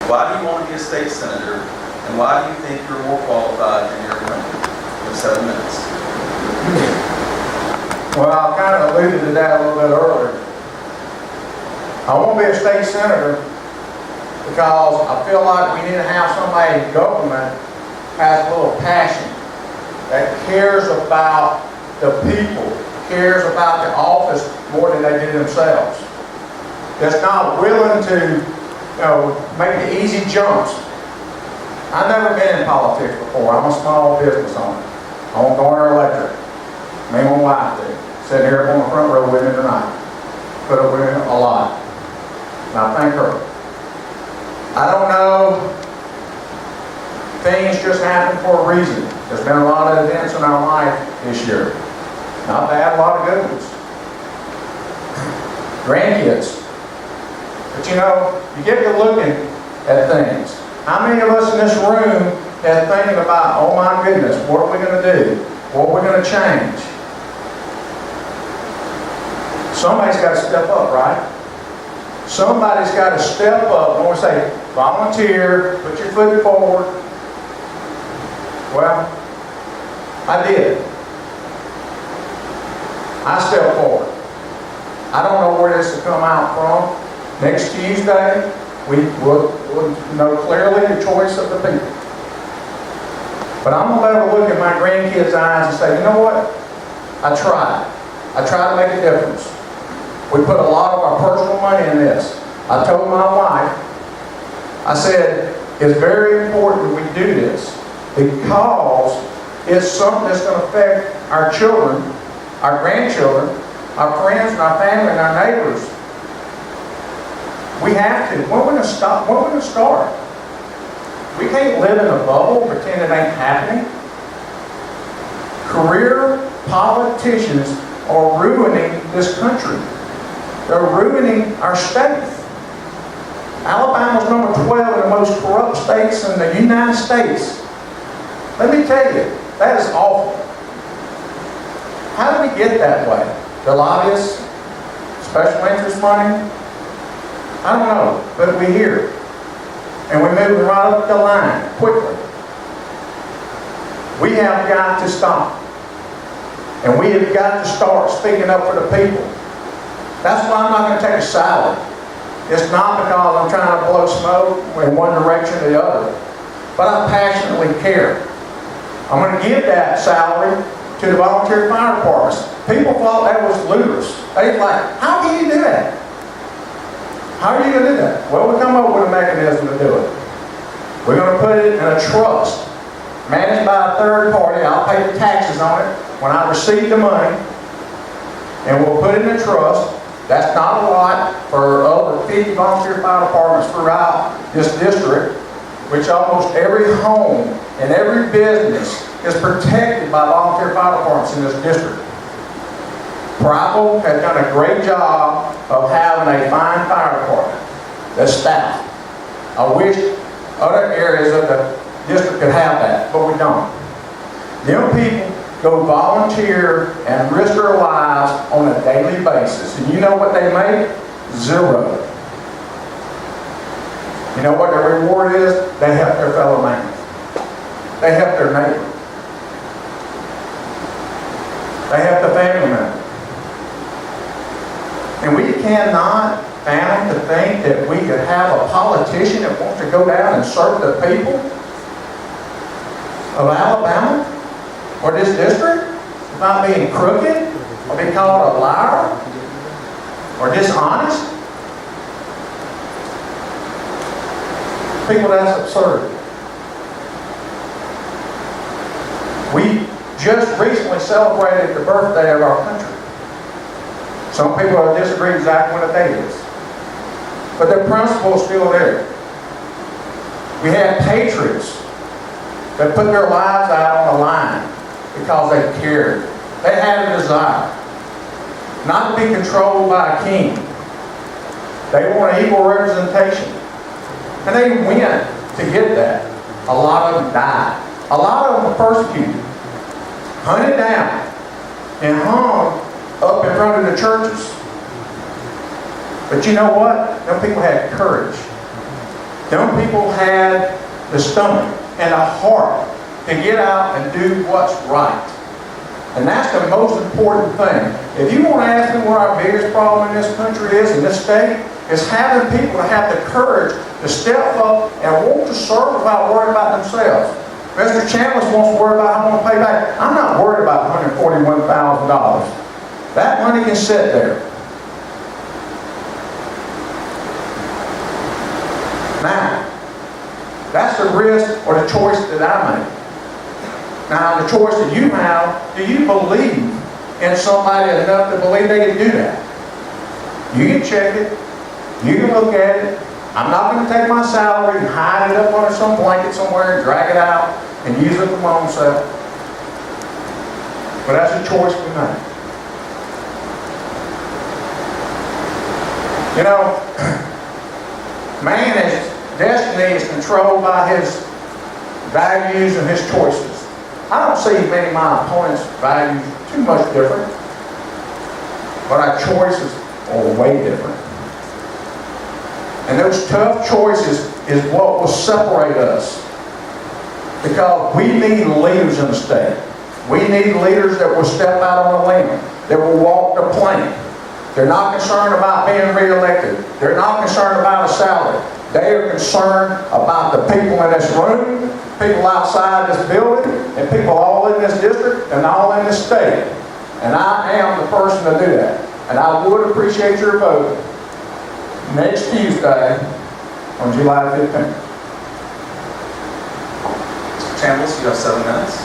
Why do you want to be a state senator, and why do you think you're more qualified than your opponent? You have 7 minutes. Well, I kind of alluded to that a little bit earlier. I want to be a state senator because I feel like we need to have somebody in government has a little passion, that cares about the people, cares about the office more than they do themselves. That's not willing to, make the easy jumps. I've never been in politics before. I'm a small business owner. I own Garner Electric. Me and my wife do. Sitting here up on the front row with me tonight. Put up with me a lot. And I thank her. I don't know. Things just happen for a reason. There's been a lot of events in our life this year. Not bad, a lot of good ones. Grandkids. But you get to looking at things. How many of us in this room are thinking about, oh my goodness, what are we going to do? What are we going to change? Somebody's got to step up, right? Somebody's got to step up. When we say, volunteer, put your foot forward. Well, I did. I stepped forward. I don't know where this will come out from. Next Tuesday, we will know clearly the choice of the people. But I'm going to be able to look at my grandkids' eyes and say, you know what? I tried. I tried to make a difference. We put a lot of our personal money in this. I told my wife, I said, it's very important we do this because it's something that's going to affect our children, our grandchildren, our friends, and our family, and our neighbors. We have to. When are we going to stop? When are we going to start? We can't live in a bubble and pretend it ain't happening. Career politicians are ruining this country. They're ruining our state. Alabama's number 12 in the most corrupt states in the United States. Let me tell you, that is awful. How did we get that way? The lobbyists? Special interest money? I don't know, but we're here. And we're moving right up the line, quickly. We have got to stop. And we have got to start speaking up for the people. That's why I'm not going to take a salary. It's not because I'm trying to blow smoke in one direction or the other. But I passionately care. I'm going to give that salary to the volunteer fire departments. People thought that was ludicrous. They were like, how can you do that? How are you going to do that? Well, we come up with a mechanism to do it. We're going to put it in a trust managed by a third party. I'll pay the taxes on it when I receive the money. And we'll put it in a trust. That's not a lot for over 50 volunteer fire departments throughout this district, which almost every home and every business is protected by volunteer fire departments in this district. Prattville has done a great job of having a fine fire department. The staff. I wish other areas of the district could have that, but we don't. Young people go volunteer and risk their lives on a daily basis. And you know what they make? Zero. You know what their reward is? They help their fellow man. They help their neighbor. They help the family member. And we cannot fathom to think that we could have a politician that wants to go down and serve the people of Alabama or this district without being crooked or being called a liar or dishonest. People, that's absurd. We just recently celebrated the birthday of our country. Some people have disagreed exactly what the date is. But the principle is still there. We had patriots that put their lives out on the line because they cared. They had a desire not to be controlled by a king. They want an equal representation. And they went to get that. A lot of them died. A lot of them were persecuted, hunted down, and hung up in front of the churches. But you know what? Them people had courage. Them people had the stomach and the heart to get out and do what's right. And that's the most important thing. If you want to ask me what our biggest problem in this country is, in this state, is having people to have the courage to step up and want to serve without worrying about themselves. Mr. Chandler wants to worry about how I'm going to pay back. I'm not worried about $141,000. That money can sit there. Now, that's the risk or the choice that I make. Now, the choice that you have, do you believe in somebody enough to believe they can do that? You can check it. You can look at it. I'm not going to take my salary and hide it up under some blanket somewhere and drag it out and use it for my own self. But that's a choice we make. You know, man's destiny is controlled by his values and his choices. I don't see many of my opponents' values too much different, but our choices are way different. And those tough choices is what will separate us. Because we need leaders in the state. We need leaders that will step out on the limb, that will walk the plank. They're not concerned about being reelected. They're not concerned about a salary. They are concerned about the people in this room, people outside this building, and people all in this district and all in this state. And I am the person to do that. And I would appreciate your vote next Tuesday on July 15th. Chambliss, you have 7 minutes.